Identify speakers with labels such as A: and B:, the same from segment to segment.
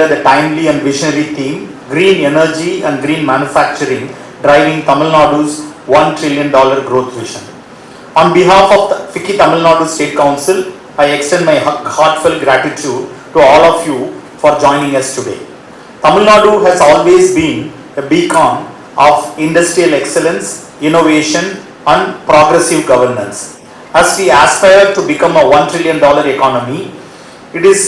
A: the timely and visionary theme, Green Energy and Green Manufacturing Driving Tamil Nadu's $1 trillion growth vision. On behalf of the FICCI Tamil Nadu State Council, I extend my heartfelt gratitude to all of you for joining us today. Tamil Nadu has always been a beacon of industrial excellence, innovation and progressive governance. As we aspire to become a $1 trillion economy, it is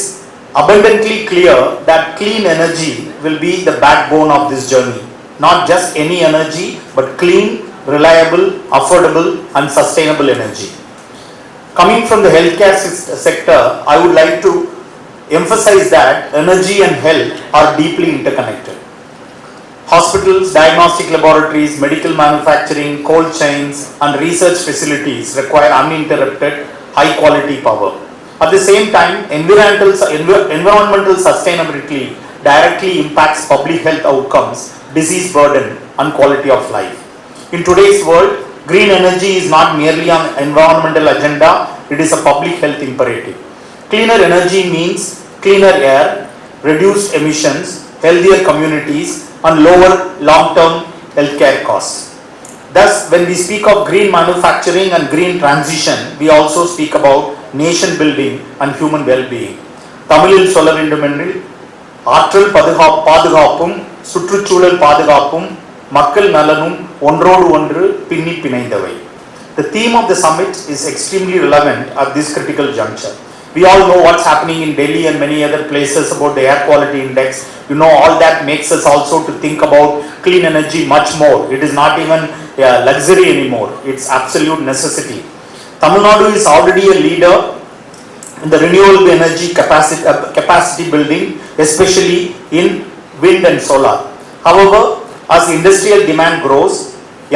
A: abundantly clear that clean energy will be the backbone of this journey. Not just any energy, but clean, reliable, affordable and sustainable energy. Coming from the healthcare sector, I would like to emphasize that energy and health are deeply interconnected. Hospitals, diagnostic laboratories, medical manufacturing, cold chains and research facilities require uninterrupted, high quality power. At the same time, environmental sustainability directly impacts public health outcomes, disease burden and quality of life. In today's world, green energy is not merely an environmental agenda, it is a public health imperative. Cleaner energy means cleaner air, reduced emissions, healthier communities and lower long-term healthcare costs. Thus, when we speak of green manufacturing and green transition, we also speak about nation building and human well-being. தமிழில் சொல்ல வேண்டுமென்றில் ஆற்றல் பாதுகாப்பும் சுற்றுச்சூழல் பாதுகாப்பும் மக்கள் நலனும் ஒன்றோடு ஒன்று பின்னி பிணைந்தவை. The theme of the summit is extremely relevant at this critical juncture. We all know what's happening in Delhi and many other places about the air quality index. You know, all that makes us also to think about clean energy much more. It is not even a luxury anymore. It's absolute necessity. Tamil Nadu is already a leader in the renewable energy capacity building, especially in wind and solar. However, as industrial demand grows,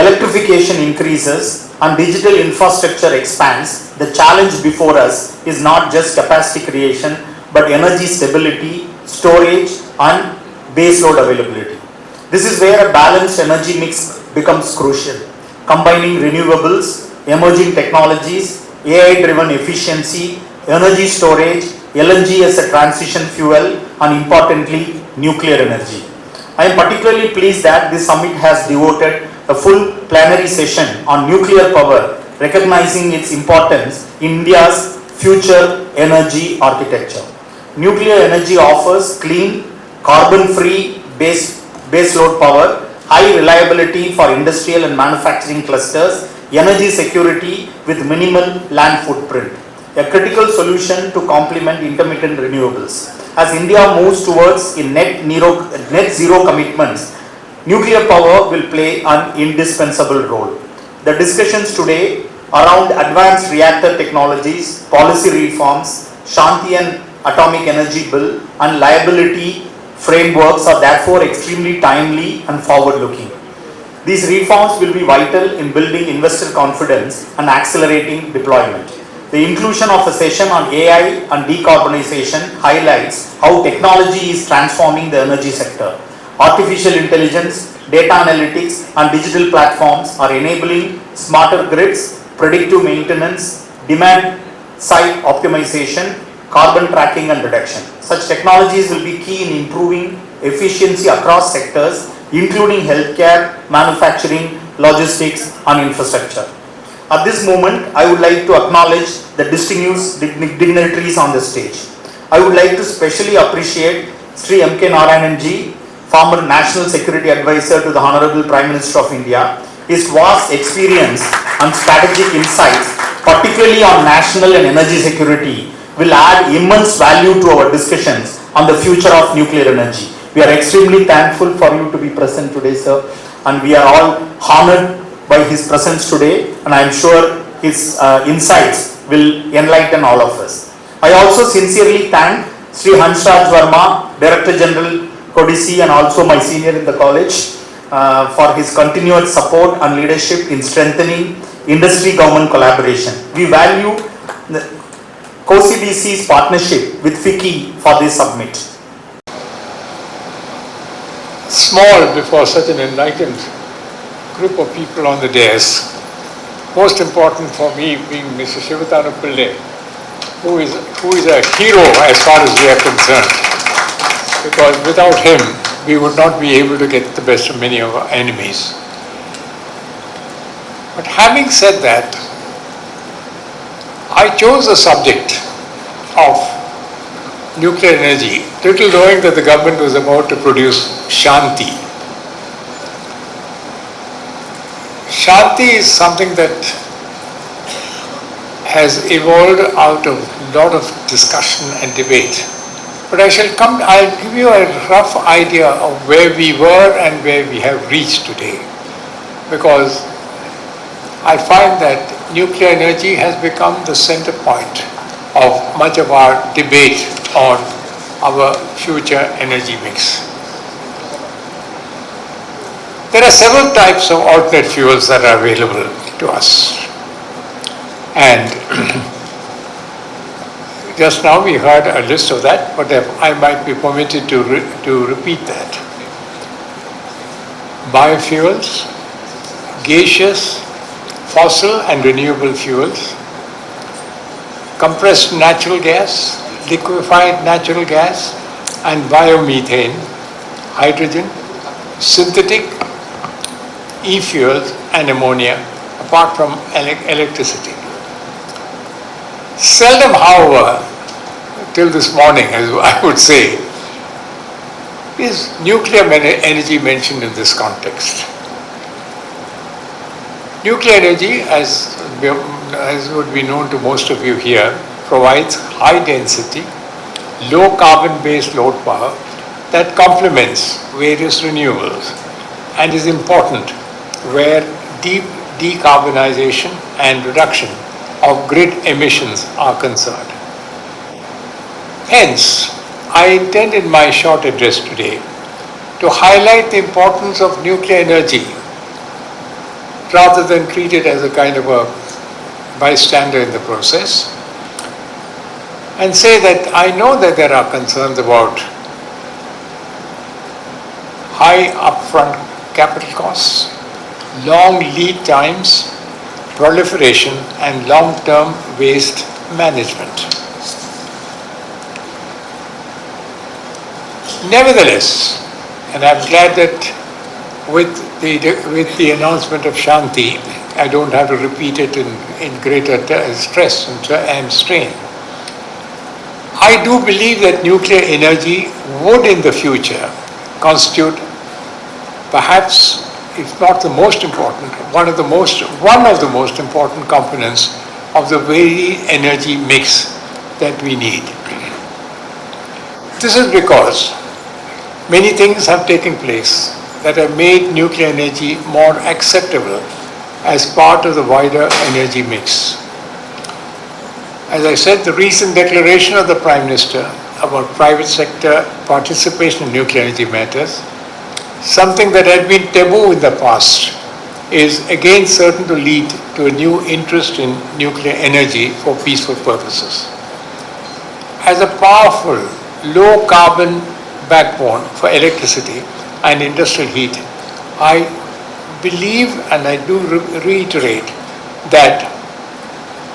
A: electrification increases and digital infrastructure expands, the challenge before us is not just capacity creation, but energy stability, storage and baseload availability. This is where a balanced energy mix becomes crucial, combining renewables, emerging technologies, AI-driven efficiency, energy storage, LNG as a transition fuel and importantly, nuclear energy. I am particularly pleased that this summit has devoted a full plenary session on nuclear power, recognizing its importance in India's future energy architecture. Nuclear energy offers clean, carbon-free baseload power, high reliability for industrial and manufacturing clusters, energy security with minimal land footprint, a critical solution to complement intermittent renewables. As India moves towards net zero commitments, nuclear power will play an indispensable role. The discussions today around advanced reactor technologies, policy reforms, Shanti and Atomic Energy Bill and liability frameworks are therefore extremely timely and forward-looking. These reforms will be vital in building investor confidence and accelerating deployment. The inclusion of a session on AI and decarbonization highlights how technology is transforming the energy sector. Artificial intelligence, data analytics and digital platforms are enabling smarter grids, predictive maintenance, demand side optimization, carbon tracking and reduction. Such technologies will be key in improving efficiency across sectors, including healthcare, manufacturing, logistics and infrastructure. At this moment, I would like to acknowledge the distinguished dignitaries on the stage. I would like to specially appreciate Sri M.K. Narayanan ji, former National Security Advisor to the Honorable Prime Minister of India. His vast experience and strategic insights, particularly on national and energy security, will add immense value to our discussions on the future of nuclear energy. We are extremely thankful for you to be present today, sir, and we are all honored by his presence today, and I am sure his insights will enlighten all of us. I also sincerely thank Sri Hansraj Verma, Director General Codici and also my senior in the college for his continued support and leadership in strengthening industry-government collaboration. We value the COCDC's partnership with FICCI for this summit.
B: Small before such an enlightened group of people on the dais. Most important for me being Mr. Shivatana Pillai, who is a hero as far as we are concerned. because without him, we would not be able to get the best of many of our enemies. But having said that, I chose the subject of nuclear energy, little knowing that the government was about to produce Shanti. Shanti is something that has evolved out of a lot of discussion and debate. But I'll give you a rough idea of where we were and where we have reached today. Because I find that nuclear energy has become the center point of much of our debate on our future energy mix. There are several types of alternate fuels that are available to us. And just now we heard a list of that, but I might be permitted to repeat that. Biofuels, gaseous, fossil and renewable fuels, compressed natural gas, liquefied natural gas, and biomethane, hydrogen, synthetic, e-fuels, and ammonia, apart from electricity. Seldom, however, till this morning, as I would say, is nuclear energy mentioned in this context. Nuclear energy, as would be known to most of you here, provides high density, low carbon based load power that complements various renewables and is important where deep decarbonization and reduction of grid emissions are concerned. Hence, I intend in my short address today to highlight the importance of nuclear energy rather than treat it as a kind of a bystander in the process, and say that I know that there are concerns about high upfront capital costs, long lead times, proliferation, and long-term waste management. Nevertheless, and I'm glad that with the announcement of Shanti, I don't have to repeat it in greater stress and strain. I do believe that nuclear energy would in the future constitute perhaps, if not the most important, one of the most important components of the very energy mix that we need. This is because many things have taken place that have made nuclear energy more acceptable as part of the wider energy mix. As I said, the recent declaration of the Prime Minister about private sector participation in nuclear energy matters, something that had been taboo in the past, is again certain to lead to a new interest in nuclear energy for peaceful purposes. As a powerful, low-carbon backbone for electricity and industrial heat, I believe, and I do reiterate, that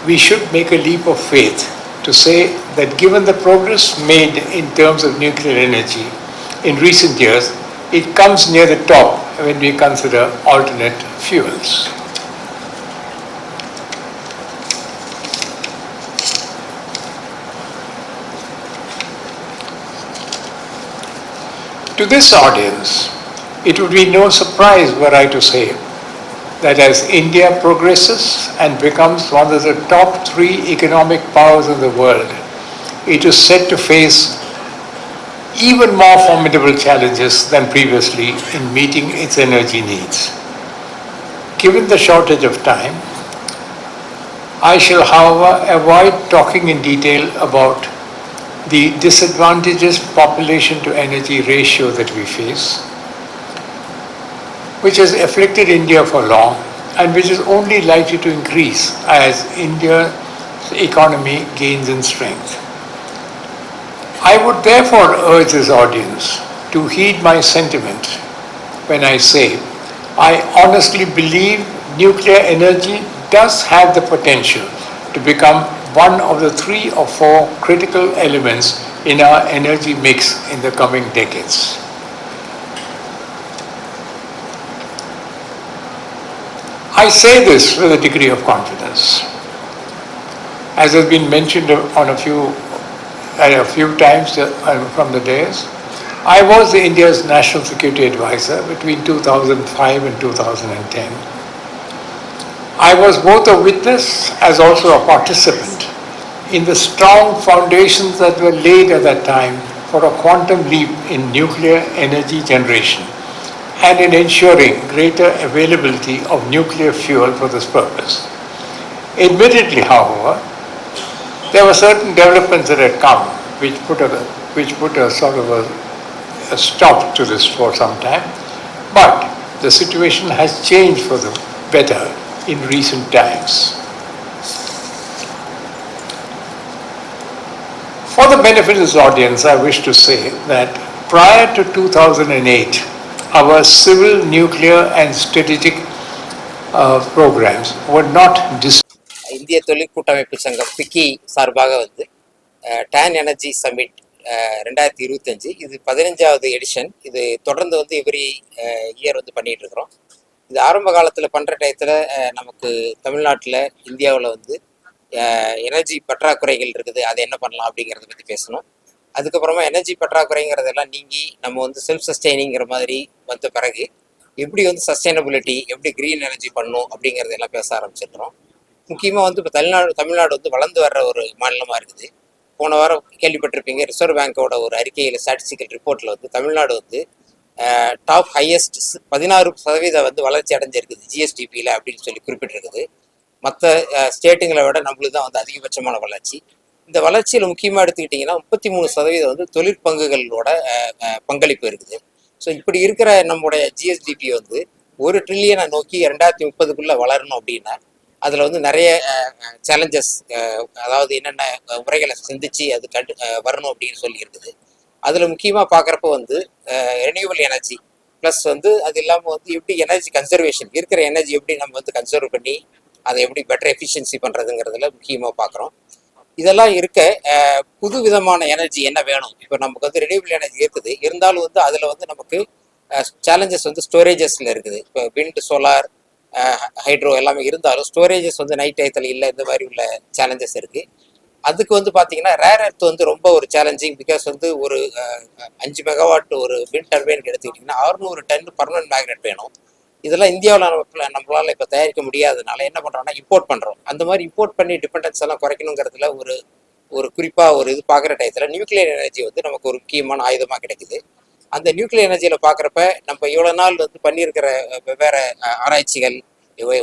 B: we should make a leap of faith to say that given the progress made in terms of nuclear energy in recent years, it comes near the top when we consider alternate fuels. To this audience, it would be no surprise were I to say that as India progresses and becomes one of the top 3 economic powers in the world, it is set to face even more formidable challenges than previously in meeting its energy needs. Given the shortage of time, I shall, however, avoid talking in detail about the disadvantageous population to energy ratio that we face, which has afflicted India for long and which is only likely to increase as India's economy gains in strength. I would therefore urge this audience to heed my sentiment when I say I honestly believe nuclear energy does have the potential to become one of the 3 or 4 critical elements in our energy mix in the coming decades. I say this with a degree of confidence. As has been mentioned on a few times from the dais, I was India's National Security Advisor between 2005 and 2010. I was both a witness as also a participant in the strong foundations that were laid at that time for a quantum leap in nuclear energy generation and in ensuring greater availability of nuclear fuel for this purpose. Admittedly, however, there were certain developments that had come which put a sort of a stop to this for some time, but the situation has changed for the better in recent times. For the benefit of this audience, I wish to say that prior to 2008, our civil, nuclear and strategic programs were not
C: இந்திய தொழில் கூட்டமைப்பு சங்கம் FICCI சார்பாக வந்து Don energy submit 2025 இது 15வது edition. இது தொடர்ந்து வந்து எவ்ரி இயர் வந்து பண்ணிட்டு இருக்கிறோம். இது ஆரம்ப காலத்தில் பண்ணுற டயத்தில் நமக்கு தமிழ்நாட்டில் இந்தியாவில் வந்து எனர்ஜி பற்றாக்குறைகள் இருக்குது, அதை என்ன பண்ணலாம் அப்படிங்கிறத பற்றி பேசணும். அதுக்கப்புறமா எனர்ஜி பற்றாக்குறைங்கிறதெல்லாம் நீங்கி நம்ம வந்து செல்ஃப் சஸ்டெய்னிங்கிற மாதிரி வந்த பிறகு எப்படி வந்து சஸ்டைனபிலிட்டி, எப்படி க்ரீன் எனர்ஜி பண்ணணும் அப்படிங்கிறதெல்லாம் பேச ஆரம்பிச்சிருக்கிறோம். முக்கியமாக வந்து இப்போ தமிழ்நாடு வந்து வளர்ந்து வர்ற ஒரு மாநிலமாக இருக்குது. போன வாரம் கேள்விப்பட்டிருப்பீங்க, ரிசர்வ் பேங்கோட ஒரு அறிக்கையில் ஸ்டாட்டிஸ்டிக்கல் ரிப்போர்ட்டில் வந்து தமிழ்நாடு வந்து டாப் ஹையஸ்ட் 16% வந்து வளர்ச்சி அடைஞ்சிருக்குது ஜிஎஸ்டிபியில் அப்படின்னு சொல்லி குறிப்பிட்டிருக்குது. மற்ற ஸ்டேட்டுங்களை விட நம்மளுக்கு தான் வந்து அதிகபட்சமான வளர்ச்சி. இந்த வளர்ச்சியில் முக்கியமாக எடுத்துக்கிட்டிங்கன்னா 33% வந்து தொழிற்பங்குகளோட பங்களிப்பு இருக்குது. ஸோ இப்படி இருக்கிற நம்முடைய ஜிஎஸ்டிபி வந்து 1 ட்ரில்லியனை நோக்கி 2030க்குள்ளே வளரணும் அப்படின்னா அதில் வந்து நிறைய சேலஞ்சஸ், அதாவது என்னென்ன முறைகளை சிந்திச்சு அது வரணும் அப்படின்னு சொல்லி இருக்குது. அதில் முக்கியமாக பார்க்குறப்ப வந்து ரெனியூவல் எனர்ஜி ப்ளஸ் வந்து அது இல்லாமல் வந்து எப்படி எனர்ஜி கன்சர்வேஷன், இருக்கிற எனர்ஜி எப்படி நம்ம வந்து கன்சர்வ் பண்ணி அதை எப்படி பெட்டர் எஃபிஷியன்சி பண்ணுறதுங்கிறதுல முக்கியமாக பார்க்குறோம். இதெல்லாம் இருக்க புது விதமான எனர்ஜி என்ன வேணும். இப்போ நமக்கு வந்து ரெனியூவல் எனர்ஜி இருக்குது, இருந்தாலும் வந்து அதில் வந்து நமக்கு சேலஞ்சஸ் வந்து ஸ்டோரேஜஸில் இருக்குது. இப்போ விண்ட், சோலார், ஹைட்ரோ எல்லாமே இருந்தாலும் ஸ்டோரேஜஸ் வந்து நைட் டயத்தில் இல்லை, இந்த மாதிரி உள்ள சேலஞ்சஸ் இருக்குது. அதுக்கு வந்து பார்த்தீங்கன்னா ரேர் எர்த் வந்து ரொம்ப ஒரு சேலஞ்சிங். பிகாஸ் வந்து ஒரு 5 மெகாவாட் ஒரு விண்ட் டர்பைன் எடுத்துக்கிட்டிங்கன்னா 600 டன் பர்மனன்ட் மேக்னெட் வேணும். இதெல்லாம் இந்தியாவில் நம்மளால் இப்போ தயாரிக்க முடியாததுனால என்ன பண்ணுறோம்னா இம்போர்ட் பண்ணுறோம். அந்த மாதிரி இம்போர்ட் பண்ணி டிபெண்டன்ஸ் எல்லாம் குறைக்கணுங்கிறதுல ஒரு குறிப்பாக ஒரு இது பார்க்குற டயத்தில் நியூக்ளியர் எனர்ஜி வந்து நமக்கு ஒரு முக்கியமான ஆயுதமாக கிடைக்குது. அந்த நியூக்ளியர் எனர்ஜியில் பார்க்குறப்ப நம்ம இவ்வளோ நாள் வந்து பண்ணியிருக்கிற வெவ்வேறு ஆராய்ச்சிகள்,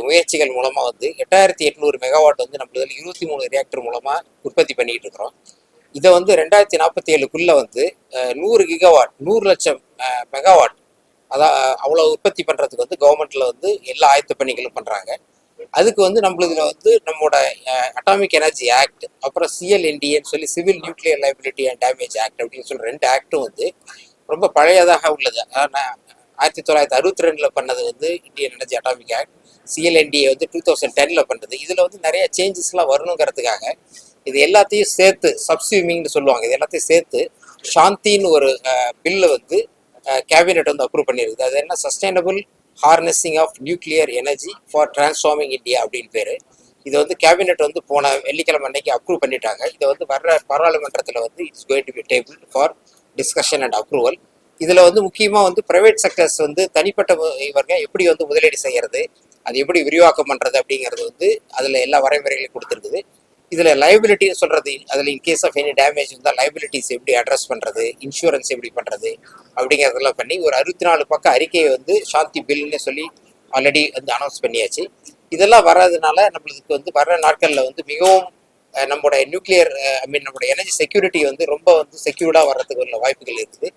C: முயற்சிகள் மூலமாக வந்து 8800 மெகாவாட் வந்து நம்மளதில் 23 ரியாக்டர் மூலமாக உற்பத்தி பண்ணிகிட்டு இருக்கிறோம். இதை வந்து 2047க்குள்ளே வந்து 100 கிகாவாட், 100 லட்சம் மெகாவாட், அதான் அவ்வளோ உற்பத்தி பண்ணுறதுக்கு வந்து கவர்மெண்ட்டில் வந்து எல்லா ஆயத்த பணிகளும் பண்ணுறாங்க. அதுக்கு வந்து நம்மளதுல வந்து நம்மளோட அட்டாமிக் எனர்ஜி ஆக்ட், அப்புறம் சிஎல்என்டிஏன்னு சொல்லி civil nuclear liability and damage act அப்படின்னு சொல்லி 2 ஆக்டும் வந்து ரொம்ப பழையதாக உள்ளது. 1962 பண்ணது வந்து இந்தியன் எனர்ஜி அட்டாமிக் ஆக்ட். சிஎல்என்டிஏ வந்து 2010 பண்ணது. இதில் வந்து நிறைய சேஞ்சஸ்லாம் வரணுங்கிறதுக்காக இது எல்லாத்தையும் சேர்த்து சப்ஸ்யூமிங்னு சொல்லுவாங்க, இது எல்லாத்தையும் சேர்த்து சாந்தின்னு ஒரு பில்லு வந்து கேபினெட் வந்து அப்ரூவ் பண்ணியிருக்குது. அது என்ன, sustainable harnessing of nuclear energy for transforming India அப்படின்னு பேர். இதை வந்து கேபினெட் வந்து போன வெள்ளிக்கிழமை அன்னைக்கு அப்ரூவ் பண்ணிட்டாங்க. இதை வந்து வர்ற பாராளுமன்றத்தில் வந்து it's going to be table for discussion and approval. இதில் வந்து முக்கியமாக வந்து ப்ரைவேட் செக்டர்ஸ் வந்து தனிப்பட்ட இவர்கள் எப்படி வந்து முதலீடு செய்கிறது, அது எப்படி விரிவாக்கம் பண்ணுறது அப்படிங்கிறது வந்து அதில் எல்லா வரைமுறைகளையும் கொடுத்துருக்குது. இதில் லைபிலிட்டின்னு சொல்கிறது, அதில் இன்கேஸ் ஆஃப் எனி டேமேஜ் இருந்தால் லைபிலிட்டிஸ் எப்படி அட்ரஸ் பண்ணுறது, இன்சூரன்ஸ் எப்படி பண்ணுறது அப்படிங்கிறதெல்லாம் பண்ணி ஒரு 64 பக்கம் அறிக்கையை வந்து சாந்தி பில்லுன்னு சொல்லி ஆல்ரெடி வந்து அனௌன்ஸ் பண்ணியாச்சு. இதெல்லாம் வர்றதுனால நம்மளுக்கு வந்து வர்ற நாட்களில் வந்து மிகவும் நம்மளுடைய நியூக்ளியர் நம்மளுடைய எனர்ஜி செக்யூரிட்டி வந்து ரொம்ப வந்து செக்யூர்டாக வர்றதுக்கு உள்ள வாய்ப்புகள் இருக்குது.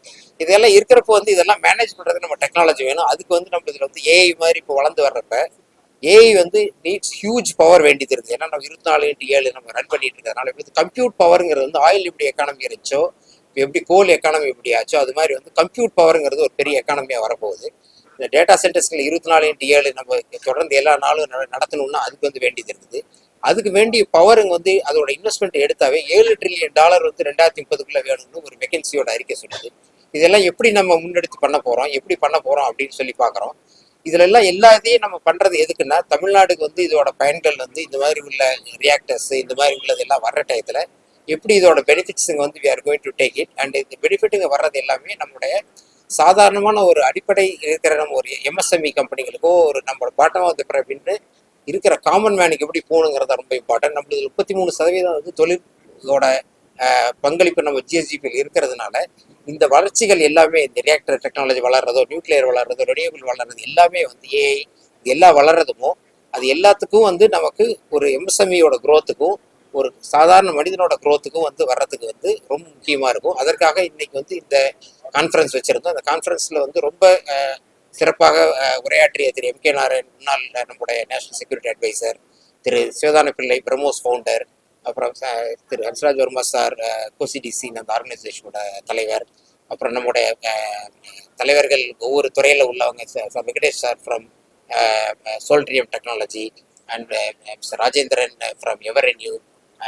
C: இதெல்லாம் இருக்கிறப்போ வந்து இதெல்லாம் மேனேஜ் பண்ணுறதுக்கு நம்ம டெக்னாலஜி வேணும். அதுக்கு வந்து நம்ம இதில் வந்து ஏஐ மாதிரி இப்போ வளர்ந்து வர்றப்ப ஏஐ வந்து நீட்ஸ் ஹியூஜ் பவர் வேண்டியது இருக்குது. ஏன்னா நம்ம 24/7 நம்ம ரன் பண்ணிட்டு இருக்கிறதுனால இப்போ கம்ப்யூட் பவருங்கிறது வந்து ஆயில் எப்படி எக்கானமி இருந்துச்சோ, இப்போ எப்படி கோல் எக்கானமி எப்படி ஆச்சோ, அது மாதிரி வந்து கம்ப்யூட் பவருங்கிறது ஒரு பெரிய எக்கானமியாக வரப்போகுது. இந்த டேட்டா சென்டர்ஸ்கள் 24/7 நம்ம தொடர்ந்து எல்லா நாளும் நடத்தணும்னா அதுக்கு வந்து வேண்டியது இருக்குது. அதுக்கு வேண்டிய பவருங்க வந்து அதோட இன்வெஸ்ட்மெண்ட் எடுத்தாவே $7 trillion வந்து 2030 வேணும்னு ஒரு மெக்கன்சியோட அறிக்கை சொல்லுது. இதெல்லாம் எப்படி நம்ம முன்னெடுத்து பண்ண போறோம், எப்படி பண்ண போறோம் அப்படின்னு சொல்லி பார்க்குறோம். இதுல எல்லாம் எல்லாத்தையும் நம்ம பண்றது எதுக்குன்னா, தமிழ்நாடுக்கு வந்து இதோட பயன்கள் வந்து இந்த மாதிரி உள்ள ரியாக்டர்ஸ் இந்த மாதிரி உள்ளதெல்லாம் வர்ற டயத்துல எப்படி இதோட பெனிஃபிட்ஸுங்க வந்து we are going to take it. And இந்த பெனிஃபிட்டுங்க வர்றது எல்லாமே நம்மளுடைய சாதாரணமான ஒரு அடிப்படை இருக்கிற நம்ம ஒரு எம்எஸ்எம்இ கம்பெனிகளுக்கோ ஒரு நம்மளோட பாட்டம் ஆஃப் தி பிரமின்னு இருக்கிற காமன் மேனுக்கு எப்படி போகணுங்கிறத ரொம்ப இம்பார்ட்டன்ட். நம்மளுக்கு 33% வந்து தொழிலோட பங்களிப்பு நம்ம ஜிஎஸ்டிபியில் இருக்கிறதுனால இந்த வளர்ச்சிகள் எல்லாமே இந்த ரியாக்டர் டெக்னாலஜி வளர்றதோ, நியூக்ளியர் வளர்றதோ, ரெனியூபிள் வளர்றது எல்லாமே வந்து ஏஐ இது எல்லாம் வளர்றதுமோ அது எல்லாத்துக்கும் வந்து நமக்கு ஒரு எம்எஸ்எம்இயோட க்ரோத்துக்கும் ஒரு சாதாரண மனிதனோட க்ரோத்துக்கும் வந்து வர்றதுக்கு வந்து ரொம்ப முக்கியமாக இருக்கும். அதற்காக இன்னைக்கு வந்து இந்த கான்ஃபரன்ஸ் வச்சுருந்தோம். அந்த கான்ஃபரன்ஸில் வந்து ரொம்ப சிறப்பாக உரையாற்றிய திரு எம்.கே. நாராயண், முன்னாள் நம்முடைய national security adviser, Thiru Sivathanu Pillai, BrahMos founder, அப்புறம் திரு ஹன்ஸ்ராஜ் வர்மா சார், கோசிடிசி அந்த ஆர்கனைசேஷனோட தலைவர், அப்புறம் நம்முடைய தலைவர்கள் ஒவ்வொரு துறையில் உள்ளவங்க, Venkatesh sir from Soltrium technology and mister Rajendran from Everenew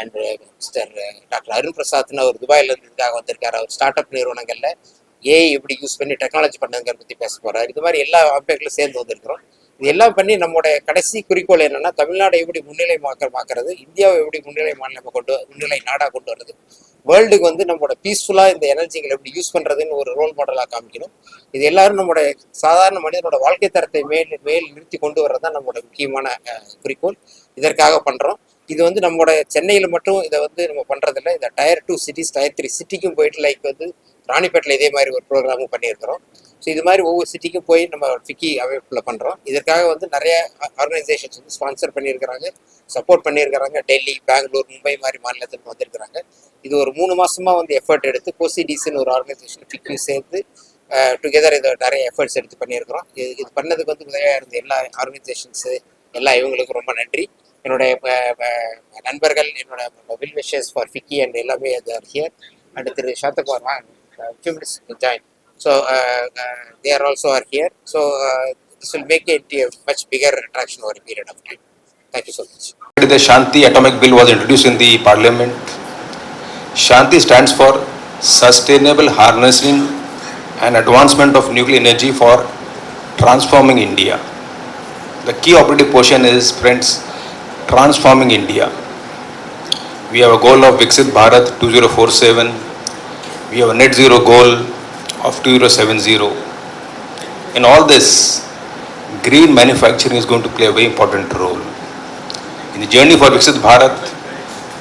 C: and mister doctor Arun பிரசாத்னு அவர் துபாயிலேருந்து இதுக்காக வந்திருக்காரு. அவர் ஸ்டார்ட் அப் நிறுவனங்களில் ஏஐ எப்படி யூஸ் பண்ணி டெக்னாலஜி பண்ணுங்கிறத பற்றி பேச போகிறார். இது மாதிரி எல்லா ஆம்பைகளும் சேர்ந்து வந்திருக்கிறோம். இது எல்லாம் பண்ணி நம்மளுடைய கடைசி குறிக்கோள் என்னன்னா, தமிழ்நாடு எப்படி முன்னிலைமாக்கிறது, இந்தியாவை எப்படி முன்னிலை நாடாக கொண்டு வர்றது, வேர்ல்டுக்கு வந்து நம்மளோட பீஸ்ஃபுல்லாக இந்த எனர்ஜிகளை எப்படி யூஸ் பண்ணுறதுன்னு ஒரு ரோல் மாடலாக காமிக்கணும். இது எல்லாரும் நம்மளுடைய சாதாரண மனிதனோட வாழ்க்கை தரத்தை மேல் நிறுத்தி கொண்டு வர்றது தான் நம்மளோட முக்கியமான குறிக்கோள். இதற்காக பண்ணுறோம். இது வந்து நம்மளோட சென்னையில் மட்டும் இதை வந்து நம்ம பண்ணுறதில்ல, இந்த Tier 2 cities, Tier 3 சிட்டிக்கும் போயிட்டு லைக் வந்து ராணிப்பேட்டில் இதே மாதிரி ஒரு ப்ரோக்ராமும் பண்ணியிருக்கிறோம். ஸோ இது மாதிரி ஒவ்வொரு சிட்டிக்கும் போய் நம்ம ஃபிக்கி அமைப்பில் பண்ணுறோம். இதற்காக வந்து நிறைய ஆர்கனைசேஷன்ஸ் வந்து ஸ்பான்சர் பண்ணியிருக்கிறாங்க, சப்போர்ட் பண்ணியிருக்கிறாங்க. டெல்லி, பெங்களூர், மும்பை மாதிரி மாநிலத்தில் வந்திருக்கிறாங்க. இது ஒரு 3 மாதமாக வந்து எஃபர்ட் எடுத்து கோசிடிசின்னு ஒரு ஆர்கனைசேஷன் ஃபிக்கியும் சேர்த்து டுகெதர் இதை நிறைய எஃபர்ட்ஸ் எடுத்து பண்ணியிருக்கிறோம். இது பண்ணதுக்கு வந்து உதவியாக இருந்த எல்லா ஆர்கனைசேஷன்ஸு எல்லாம் இவங்களுக்கும் ரொம்ப நன்றி. என்னுடைய நண்பர்கள், என்னோட well wishes for FICCI and எல்லாமே here. And Thiru Santhakumar join. So they are also here. So this will make it a much bigger attraction over a period of time. Thank you so much.
D: The Shanti Atomic Bill was introduced in the Parliament. Shanti stands for Sustainable Harnessing and Advancement of Nuclear Energy for Transforming India. The key operative portion is, friends, transforming India. We have a goal of Viksit Bharat 2047. We have a net zero goal of 2070. In all this, green manufacturing is going to play a very important role. In the journey for Viksit Bharat,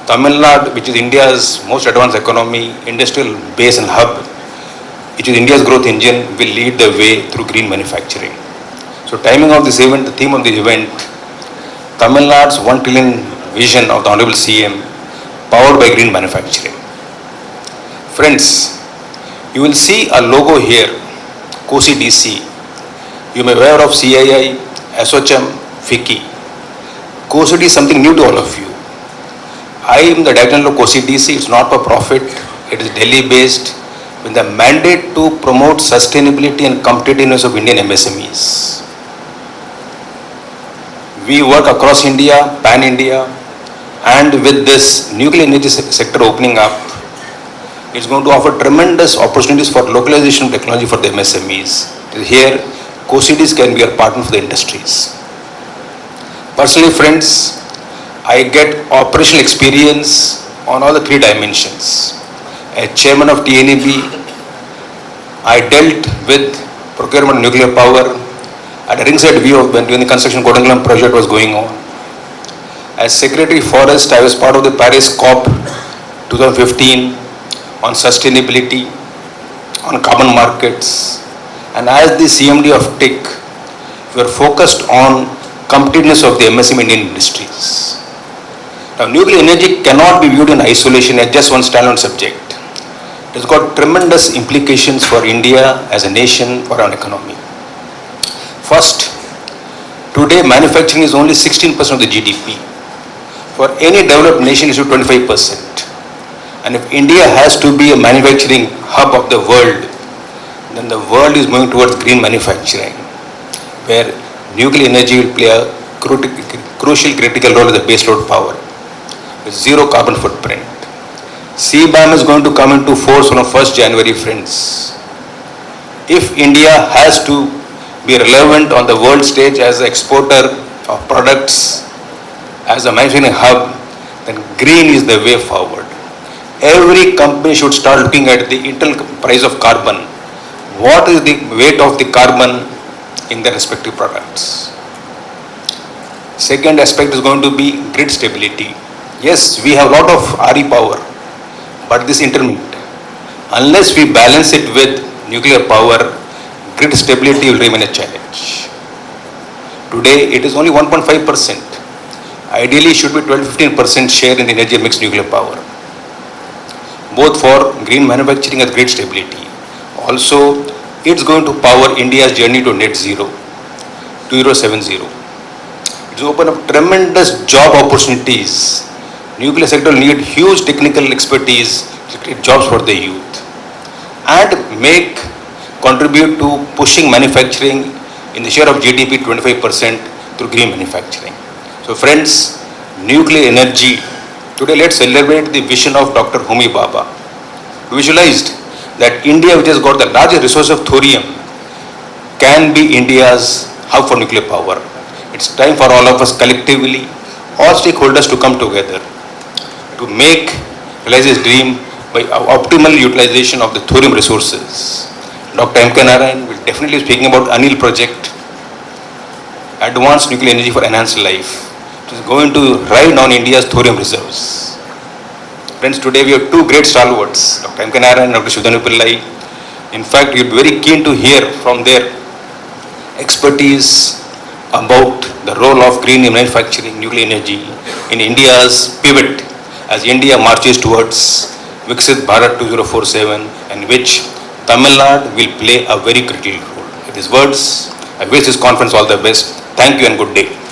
D: Tamil Nadu, which is India's most advanced economy, industrial base and hub, which is India's growth engine, will lead the way through green manufacturing. So timing of this event, the theme of the event, Tamil Nadu's 1 trillion vision of the Honorable CM, powered by green manufacturing. Friends, you will see a logo here, COSI-DC. You may be aware of CII, SOCHM, FICCI. COSI-DC is something new to all of you. I am the director of COSI-DC. It's not for profit. It is Delhi-based with the mandate to promote sustainability and competitiveness of Indian MSMEs. We work across India, pan-India, and with this nuclear energy sector opening up, it's going to offer tremendous opportunities for localization of technology for the MSMEs. Here, COSIDs can be a partner for the industries. Personally, friends, I get operational experience on all the 3 dimensions. As chairman of TANEB, I dealt with procurement of nuclear power at a ringside view of when the construction Kodangalam project was going on. As Secretary Forest, I was part of the Paris COP 2015 on sustainability, on carbon markets, and as the CMD of TIC, we are focused on competitiveness of the MSME Indian industries. Now, nuclear energy cannot be viewed in isolation as just one standalone subject. It has got tremendous implications for India as a nation, for our economy. First, today manufacturing is only 16% of the GDP. For any developed nation, it should be 25%. And if India has to be a manufacturing hub of the world, then the world is moving towards green manufacturing, where nuclear energy will play a crucial critical role as a baseload power with zero carbon footprint. CBAM is going to come into force on 1st January, friends. If India has to be relevant on the world stage as an exporter of products, as a manufacturing hub, then green is the way forward. Every company should start looking at the internal price of carbon. What is the weight of the carbon in their respective products? Second aspect is going to be grid stability. Yes, we have a lot of RE power, but this intermittent. Unless we balance it with nuclear power, grid stability will remain a challenge. Today, it is only 1.5%. Ideally, it should be 12-15% share in the energy mix nuclear power, both for green manufacturing and grid stability. Also, it's going to power India's journey to net zero, 2070. It's open up tremendous job opportunities. Nuclear sector will need huge technical expertise to create jobs for the youth and contribute to pushing manufacturing in the share of GDP 25% through green manufacturing. So friends, nuclear energy, today let's celebrate the vision of Dr. Homi Bhabha, who visualized that India, which has got the largest resource of thorium, can be India's hub for nuclear power. It's time for all of us collectively, all stakeholders to come together to realize this dream by optimal utilization of the thorium resources. Dr. M.K. Narayan will definitely be speaking about ANIL project, Advanced Nuclear Energy for Enhanced Life, which is going to ride on India's thorium reserves. Friends, today we have two great stalwarts, Dr. M.K. Narayan and Dr. Shivdhanu Pillai. In fact, you're very keen to hear from their expertise about the role of green manufacturing, nuclear energy in India's pivot as India marches towards Viksit Bharat 2047, in which Tamil Nadu will play a very critical role. With these words, I wish this conference all the best. Thank you and good day.